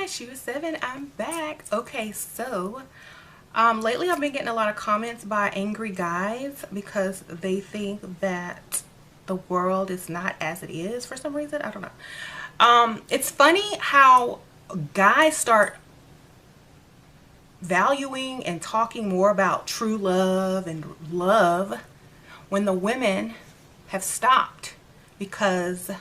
Sheraseven, I'm back. Okay, so lately I've been getting a lot of comments by angry guys because they think that the world is not as it is for some reason. I don't know. It's funny how guys start valuing and talking more about true love and love when the women have stopped, because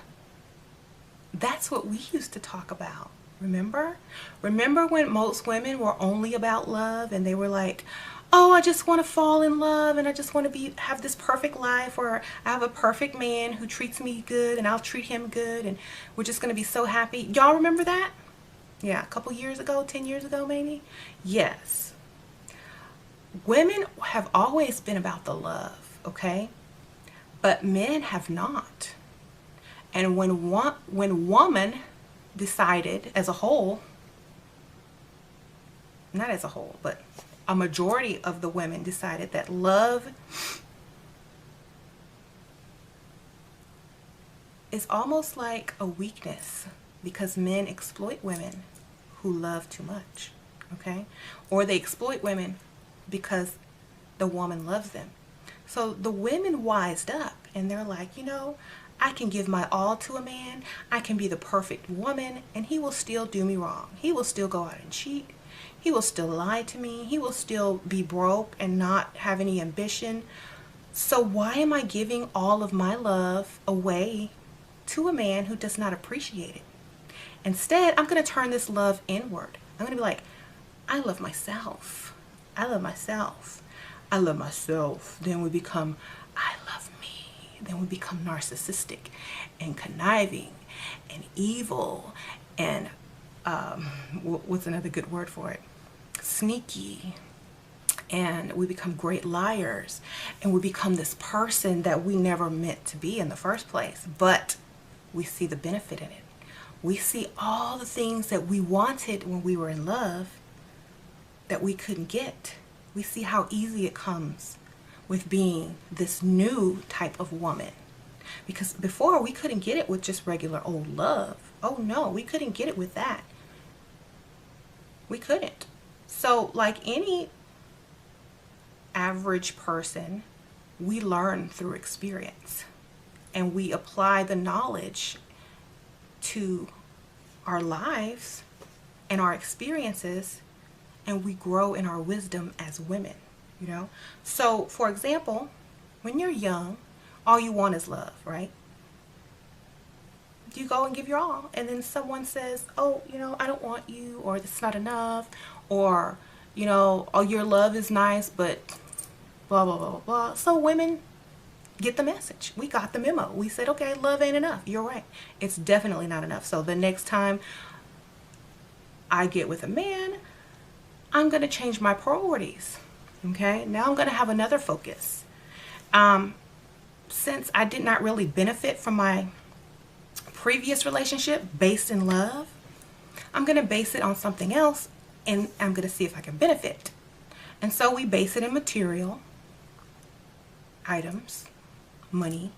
that's what we used to talk about. Remember when most women were only about love and they were like, oh, I just want to fall in love and I just want to have this perfect life, or I have a perfect man who treats me good and I'll treat him good and we're just going to be so happy. Y'all remember that? Yeah, a couple years ago, 10 years ago maybe. Yes. Women have always been about the love, okay? But men have not. And when woman decided as a whole, not as a whole, but a majority of the women decided that love is almost like a weakness because men exploit women who love too much, okay? Or they exploit women because the woman loves them. So the women wised up and they're like, you know, I can give my all to a man. I can be the perfect woman and he will still do me wrong. He will still go out and cheat. He will still lie to me. He will still be broke and not have any ambition. So why am I giving all of my love away to a man who does not appreciate it? Instead, I'm going to turn this love inward. I'm going to be like, I love myself. I love myself. I love myself. Then we become, I love me. Then we become narcissistic and conniving and evil and what's another good word for it? Sneaky. And we become great liars, and we become this person that we never meant to be in the first place. But we see the benefit in it. We see all the things that we wanted when we were in love that we couldn't get. We see how easy it comes with being this new type of woman. Because before we couldn't get it with just regular old love. Oh no, we couldn't get it with that. We couldn't. So like any average person, we learn through experience. And we apply the knowledge to our lives and our experiences, and we grow in our wisdom as women. You know, so for example, when you're young, all you want is love, right? You go and give your all, and then someone says, oh, you know, I don't want you, or it's not enough, or, you know, oh, your love is nice, but blah, blah, blah, blah. So women get the message. We got the memo. We said, okay, love ain't enough. You're right. It's definitely not enough. So the next time I get with a man, I'm going to change my priorities. Okay, now I'm going to have another focus. Since I did not really benefit from my previous relationship based in love, I'm going to base it on something else, and I'm going to see if I can benefit. And so we base it in material items, money,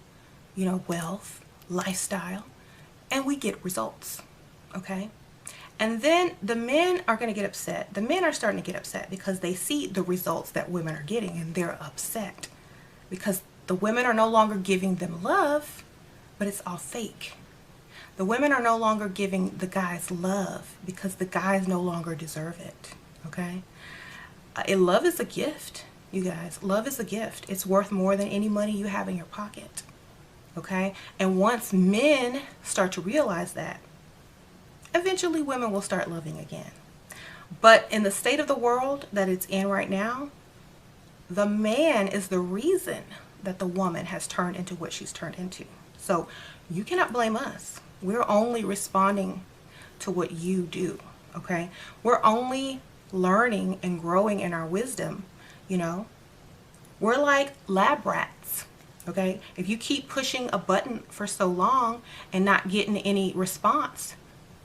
you know, wealth, lifestyle, and we get results. Okay. And then the men are going to get upset. The men are starting to get upset because they see the results that women are getting, and they're upset because the women are no longer giving them love, but it's all fake. The women are no longer giving the guys love because the guys no longer deserve it. Okay? Love is a gift, you guys. Love is a gift. It's worth more than any money you have in your pocket. Okay? And once men start to realize that, eventually women will start loving again. But in the state of the world that it's in right now, the man is the reason that the woman has turned into what she's turned into. So you cannot blame us. We're only responding to what you do, okay? We're only learning and growing in our wisdom, you know? We're like lab rats, okay? If you keep pushing a button for so long and not getting any response,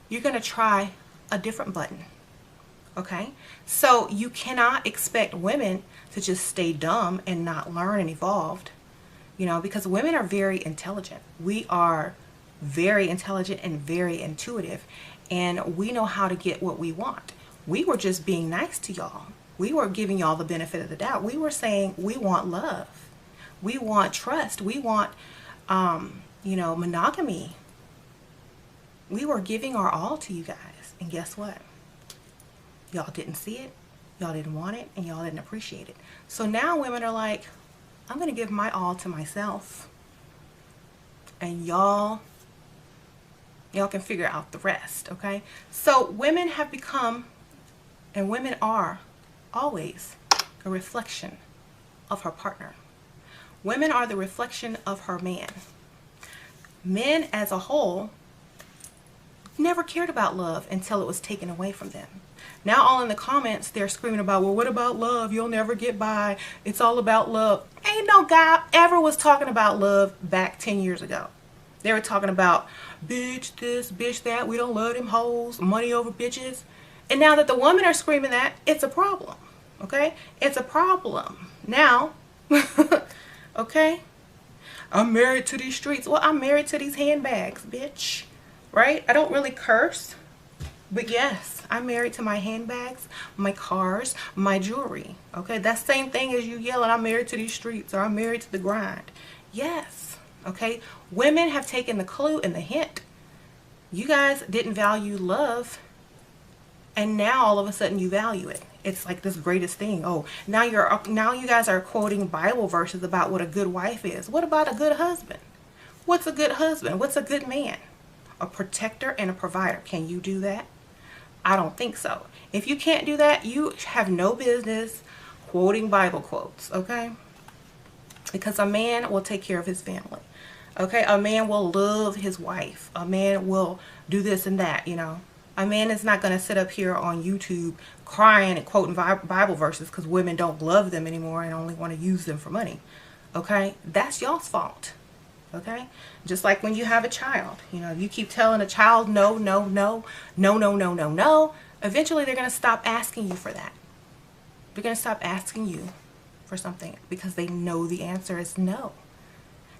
you're going to try a different button. Okay? So you cannot expect women to just stay dumb and not learn and evolve, you know, because women are very intelligent. We are very intelligent and very intuitive, and we know how to get what we want. We were just being nice to y'all. We were giving y'all the benefit of the doubt. We were saying we want love. We want trust. We want, monogamy. We were giving our all to you guys. And guess what? Y'all didn't see it. Y'all didn't want it. And y'all didn't appreciate it. So now women are like, I'm going to give my all to myself. And y'all can figure out the rest, okay? So women have become, and women are always a reflection of her partner. Women are the reflection of her man. Men as a whole never cared about love until it was taken away from them. Now all in the comments they're screaming about, well, what about love? You'll never get by. It's all about love. Ain't no guy ever was talking about love back 10 years ago. They were talking about bitch this, bitch that, we don't love them hoes, money over bitches. And now that the women are screaming that, it's a problem. Okay? It's a problem. Now, okay? I'm married to these streets. Well, I'm married to these handbags, bitch. Right? I don't really curse. But yes, I'm married to my handbags, my cars, my jewelry. Okay? That's the same thing as you yelling, I'm married to these streets, or I'm married to the grind. Yes. Okay? Women have taken the clue and the hint. You guys didn't value love, and now all of a sudden you value it. It's like this greatest thing. Oh, now you guys are quoting Bible verses about what a good wife is. What about a good husband? What's a good husband? What's a good man? A protector and a provider. Can you do that? I don't think so. If you can't do that, you have no business quoting Bible quotes, okay? Because a man will take care of his family. Okay? A man will love his wife. A man will do this and that, you know. A man is not going to sit up here on YouTube crying and quoting Bible verses because women don't love them anymore and only want to use them for money. Okay? That's y'all's fault. Okay? Just like when you have a child. You know, if you keep telling a child no, no, no, no, no, no, no, no, eventually they're going to stop asking you for that. They're going to stop asking you for something because they know the answer is no.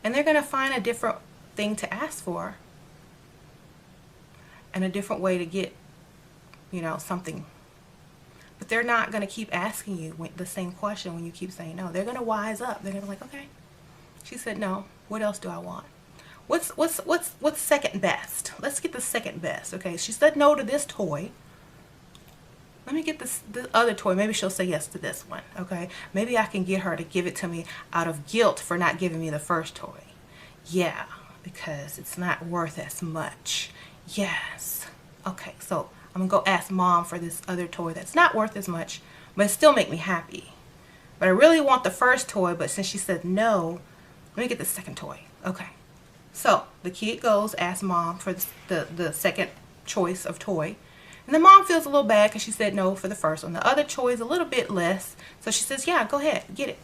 And they're going to find a different thing to ask for and a different way to get, you know, something. But they're not going to keep asking you the same question when you keep saying no. They're going to wise up. They're going to be like, okay, she said no. What else do I want? What's second best? Let's get the second best. Okay, she said no to this toy. Let me get the other toy. Maybe she'll say yes to this one. Okay, maybe I can get her to give it to me out of guilt for not giving me the first toy. Yeah, because it's not worth as much. Yes. Okay, so I'm gonna go ask mom for this other toy that's not worth as much, but it still make me happy. But I really want the first toy, but since she said no, let me get the second toy. Okay. So the kid goes, asks mom for the second choice of toy. And the mom feels a little bad because she said no for the first one. The other toy is a little bit less. So she says, yeah, go ahead, get it.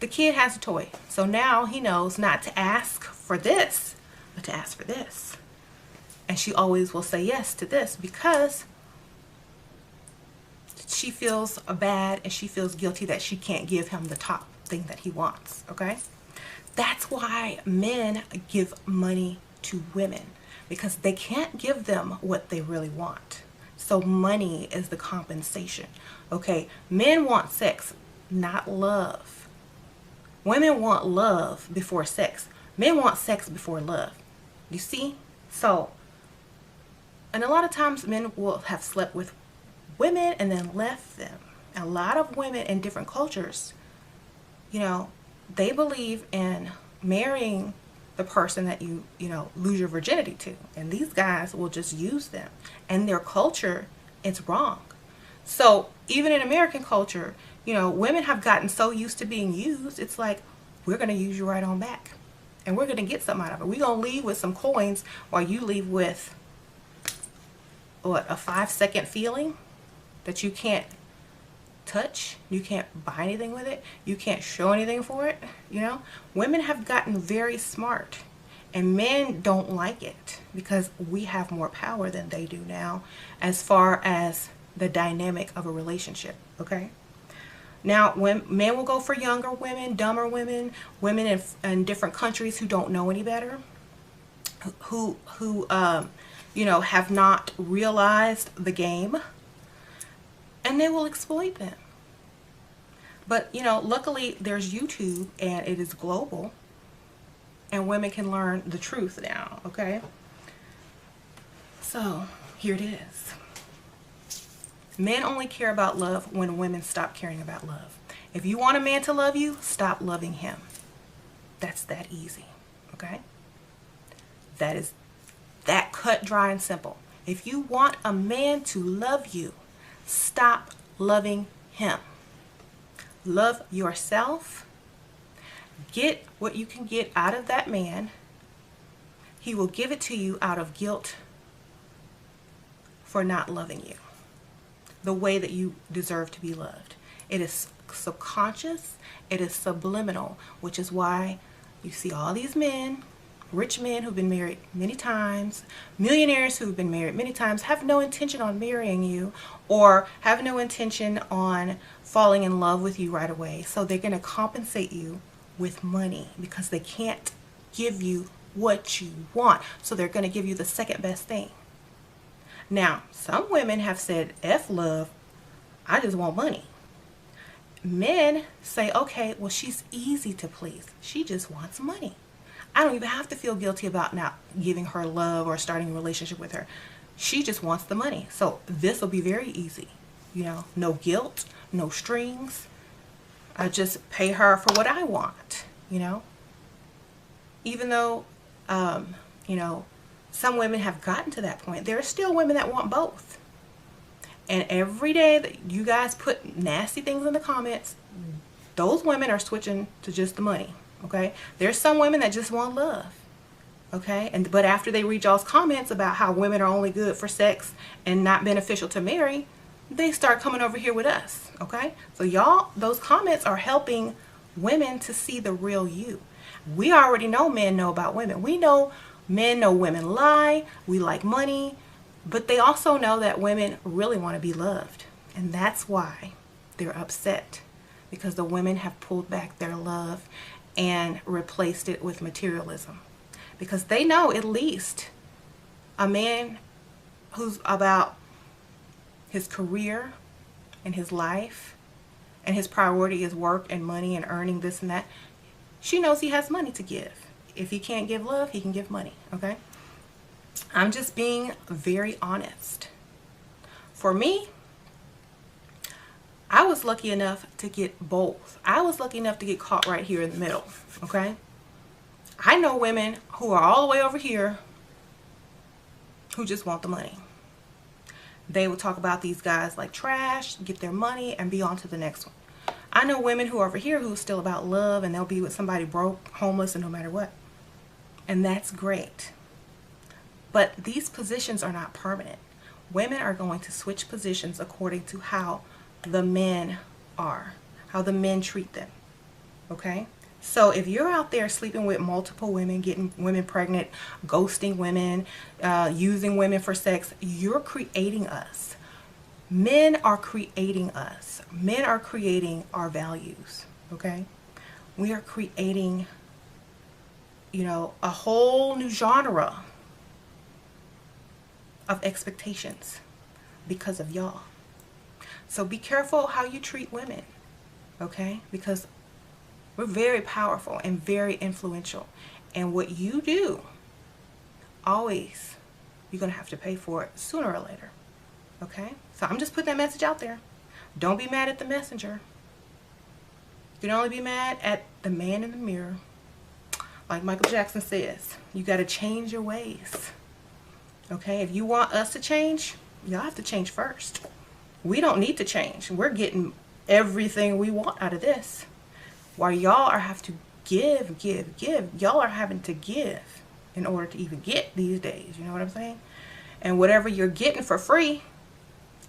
The kid has a toy. So now he knows not to ask for this, but to ask for this. And she always will say yes to this because she feels bad and she feels guilty that she can't give him the top thing that he wants, okay? That's why men give money to women, because they can't give them what they really want. So money is the compensation, okay? Men want sex, not love. Women want love before sex. Men want sex before love. You see? So, and a lot of times men will have slept with women and then left them. A lot of women in different cultures, you know, they believe in marrying the person that you lose your virginity to. And these guys will just use them. And their culture, it's wrong. So even in American culture, you know, women have gotten so used to being used, it's like, we're going to use you right on back. And we're going to get something out of it. We're going to leave with some coins while you leave with, what, a 5-second feeling that you can't touch, you can't buy anything with it, you can't show anything for it, you know. Women have gotten very smart and men don't like it because we have more power than they do now as far as the dynamic of a relationship, okay? Now, when men will go for younger women, dumber women, women in different countries who don't know any better, who you know, have not realized the game, and they will exploit them. But, you know, luckily there's YouTube and it is global, and women can learn the truth now, okay? So, here it is. Men only care about love when women stop caring about love. If you want a man to love you, stop loving him. That's that easy, okay? That is that cut, dry, and simple. If you want a man to love you, stop loving him. Love yourself. Get what you can get out of that man. He will give it to you out of guilt for not loving you the way that you deserve to be loved. It is subconscious. It is subliminal, which is why you see all these men, rich men who've been married many times, millionaires who've been married many times, have no intention on marrying you or have no intention on falling in love with you right away. So they're going to compensate you with money because they can't give you what you want. So they're going to give you the second best thing. Now, some women have said, F love, I just want money. Men say, okay, well, she's easy to please. She just wants money. I don't even have to feel guilty about not giving her love or starting a relationship with her. She just wants the money. So this will be very easy. You know, no guilt, no strings. I just pay her for what I want, you know. Even though, you know, some women have gotten to that point, there are still women that want both. And every day that you guys put nasty things in the comments, those women are switching to just the money. Okay, there's some women that just want love. Okay, but after they read y'all's comments about how women are only good for sex and not beneficial to marry, they start coming over here with us. Okay, so y'all, those comments are helping women to see the real you. We already know men know about women. We know men know women lie. We like money, but they also know that women really want to be loved, and that's why they're upset, because the women have pulled back their love and replaced it with materialism, because they know at least a man who's about his career and his life and his priority is work and money and earning this and that, she knows he has money to give. If he can't give love, he can give money. Okay, I'm just being very honest. For me, I was lucky enough to get both. I was lucky enough to get caught right here in the middle, okay? I know women who are all the way over here who just want the money. They will talk about these guys like trash, get their money, and be on to the next one. I know women who are over here who are still about love, and they'll be with somebody broke, homeless, and no matter what. And that's great. But these positions are not permanent. Women are going to switch positions according to how the men are, how the men treat them. Okay, so if you're out there sleeping with multiple women, getting women pregnant, ghosting women, using women for sex, you're creating us. Men are creating us. Men are creating our values. Okay, we are creating, you know, a whole new genre of expectations because of y'all. So be careful how you treat women, okay? Because we're very powerful and very influential. And what you do, always, you're going to have to pay for it sooner or later, okay? So I'm just putting that message out there. Don't be mad at the messenger. You can only be mad at the man in the mirror. Like Michael Jackson says, you got to change your ways, okay? If you want us to change, y'all have to change first. We don't need to change. We're getting everything we want out of this. While y'all are have to give. Y'all are having to give in order to even get these days. You know what I'm saying? And whatever you're getting for free,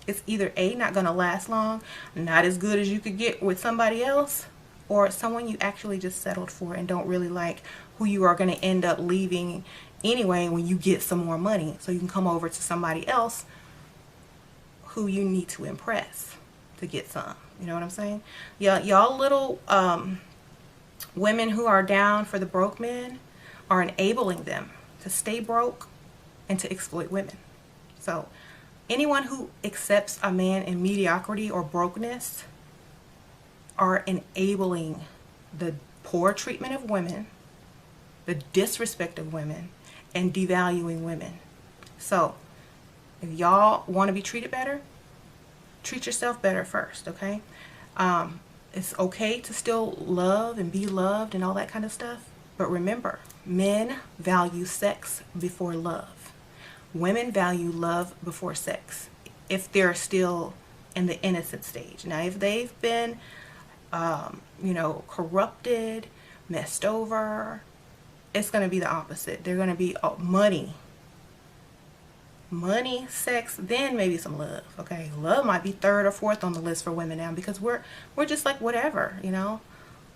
it's either A, not going to last long, not as good as you could get with somebody else, or someone you actually just settled for and don't really like, who you are going to end up leaving anyway when you get some more money. So you can come over to somebody else who you need to impress to get some. You know what I'm saying? Y'all little women who are down for the broke men are enabling them to stay broke, and to exploit women. So anyone who accepts a man in mediocrity or brokenness are enabling the poor treatment of women, the disrespect of women, and devaluing women. So if y'all want to be treated better, treat yourself better first, okay? It's okay to still love and be loved and all that kind of stuff. But remember, men value sex before love. Women value love before sex, if they're still in the innocent stage. Now, if they've been, corrupted, messed over, it's going to be the opposite. They're going to be money, sex, then maybe some love. Okay, love might be third or fourth on the list for women now, because we're just like whatever,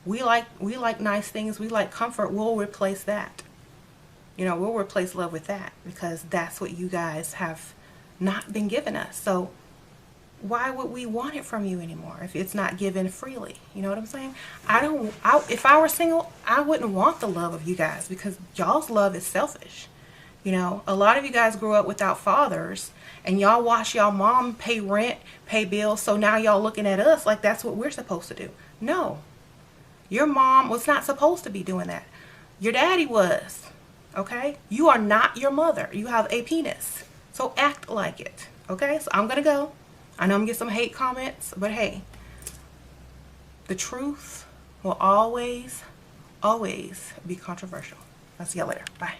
we like nice things, we like comfort. We'll replace that. We'll replace love with that, because that's what you guys have not been giving us. So why would we want it from you anymore if it's not given freely? You know what I'm saying? If I were single, I wouldn't want the love of you guys, because y'all's love is selfish. A lot of you guys grew up without fathers, and y'all watch y'all mom pay rent, pay bills, so now y'all looking at us like that's what we're supposed to do. No. Your mom was not supposed to be doing that. Your daddy was. Okay? You are not your mother. You have a penis. So act like it. Okay? So I'm going to go. I know I'm going to get some hate comments, but hey, the truth will always, always be controversial. I'll see y'all later. Bye.